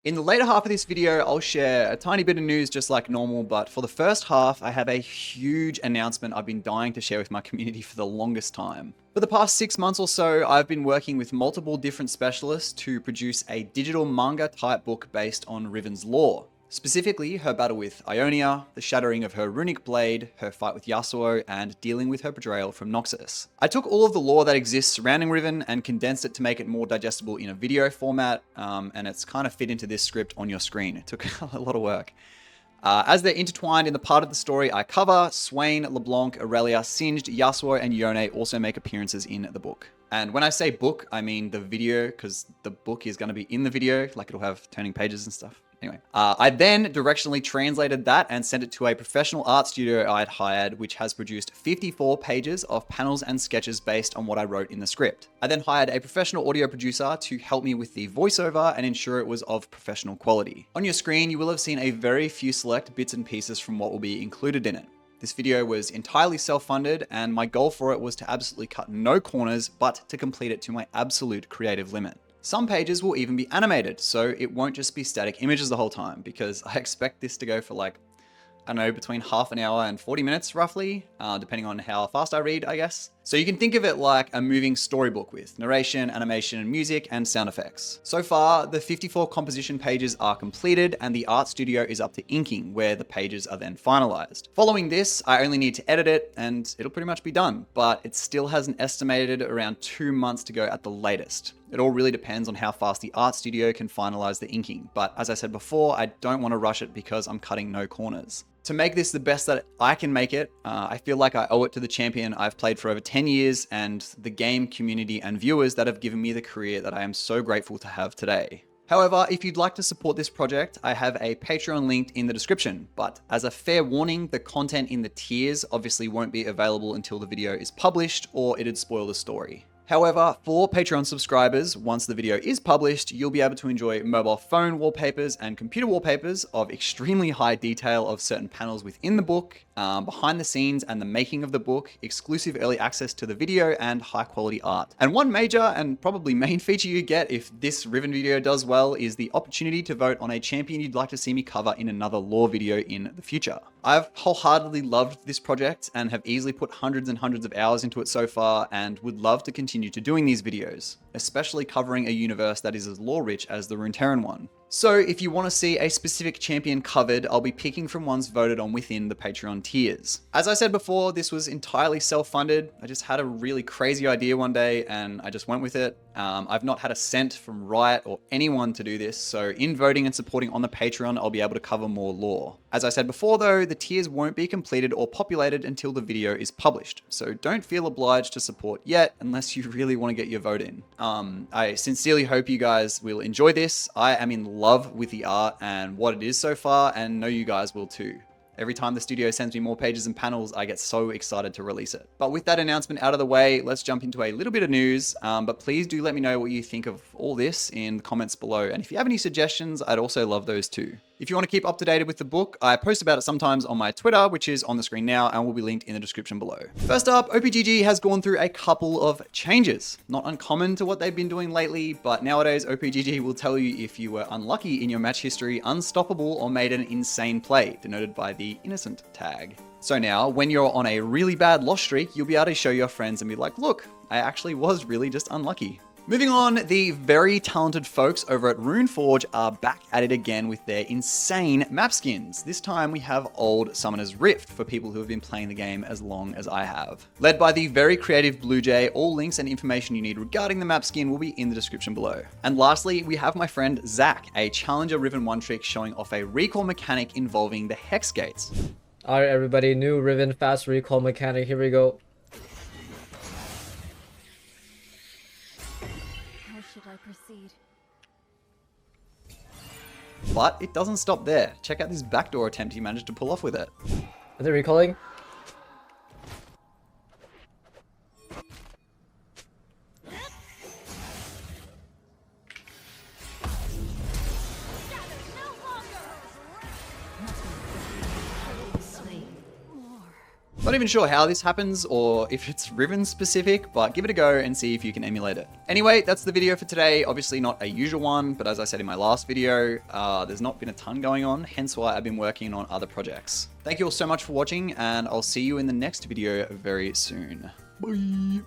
In the later half of this video, I'll share a tiny bit of news just like normal, but for the first half, I have a huge announcement I've been dying to share with my community for the longest time. For the past 6 months or so, I've been working with multiple different specialists to produce a digital manga type book based on Riven's lore. Specifically, her battle with Ionia, the shattering of her runic blade, her fight with Yasuo, and dealing with her betrayal from Noxus. I took all of the lore that exists surrounding Riven and condensed it to make it more digestible in a video format, and it's kind of fit into this script on your screen. It took a lot of work. As they're intertwined in the part of the story I cover, Swain, LeBlanc, Aurelia, Singed, Yasuo, and Yone also make appearances in the book. And when I say book, I mean the video, because the book is going to be in the video, like it'll have turning pages and stuff. Anyway, I then directionally translated that and sent it to a professional art studio I had hired, which has produced 54 pages of panels and sketches based on what I wrote in the script. I then hired a professional audio producer to help me with the voiceover and ensure it was of professional quality. On your screen, you will have seen a very few select bits and pieces from what will be included in it. This video was entirely self-funded, and my goal for it was to absolutely cut no corners, but to complete it to my absolute creative limit. Some pages will even be animated, so it won't just be static images the whole time, because I expect this to go for like, I don't know, between half an hour and 40 minutes roughly, depending on how fast I read, I guess. So you can think of it like a moving storybook with narration, animation, music, and sound effects. So far, the 54 composition pages are completed, and the art studio is up to inking, where the pages are then finalized. Following this, I only need to edit it, and it'll pretty much be done, but it still has an estimated around 2 months to go at the latest. It all really depends on how fast the art studio can finalize the inking, but as I said before, I don't want to rush it because I'm cutting no corners. To make this the best that I can make it, I feel like I owe it to the champion I've played for over 10 years and the game community and viewers that have given me the career that I am so grateful to have today. However, if you'd like to support this project, I have a Patreon linked in the description, but as a fair warning, the content in the tiers obviously won't be available until the video is published or it'd spoil the story. However, for Patreon subscribers, once the video is published, you'll be able to enjoy mobile phone wallpapers and computer wallpapers of extremely high detail of certain panels within the book, behind the scenes and the making of the book, exclusive early access to the video, and high quality art. And one major and probably main feature you get if this Riven video does well is the opportunity to vote on a champion you'd like to see me cover in another lore video in the future. I've wholeheartedly loved this project and have easily put hundreds and hundreds of hours into it so far, and would love to continue to doing these videos, especially covering a universe that is as lore rich as the Runeterran one. So if you want to see a specific champion covered, I'll be picking from ones voted on within the Patreon tiers. As I said before, this was entirely self-funded. I just had a really crazy idea one day and I just went with it. I've not had a cent from Riot or anyone to do this, so in voting and supporting on the Patreon, I'll be able to cover more lore. As I said before though, the tiers won't be completed or populated until the video is published, so don't feel obliged to support yet unless you really want to get your vote in. I sincerely hope you guys will enjoy this. I am in love with the art and what it is so far, and know you guys will too. Every time the studio sends me more pages and panels, I get so excited to release it. But with that announcement out of the way, let's jump into a little bit of news. But please do let me know what you think of all this in the comments below. And if you have any suggestions, I'd also love those too. If you want to keep up to date with the book, I post about it sometimes on my Twitter, which is on the screen now and will be linked in the description below. First up, OPGG has gone through a couple of changes. Not uncommon to what they've been doing lately, but nowadays OPGG will tell you if you were unlucky in your match history, unstoppable, or made an insane play, denoted by the innocent tag. So now, when you're on a really bad loss streak, you'll be able to show your friends and be like, look, I actually was really just unlucky. Moving on, the very talented folks over at Runeforge are back at it again with their insane map skins. This time we have Old Summoner's Rift for people who have been playing the game as long as I have. Led by the very creative Blue Jay, all links and information you need regarding the map skin will be in the description below. And lastly, we have my friend Zach, a Challenger Riven one trick showing off a recall mechanic involving the Hex Gates. Alright everybody, new Riven fast recall mechanic, here we go. Should I proceed? But it doesn't stop there. Check out this backdoor attempt he managed to pull off with it. Are they recalling? But even sure how this happens or if it's Riven specific, but give it a go and see if you can emulate it. Anyway, that's the video for today. Obviously not a usual one, but as I said in my last video, there's not been a ton going on, hence why I've been working on other projects. Thank you all so much for watching, and I'll see you in the next video very soon. Bye.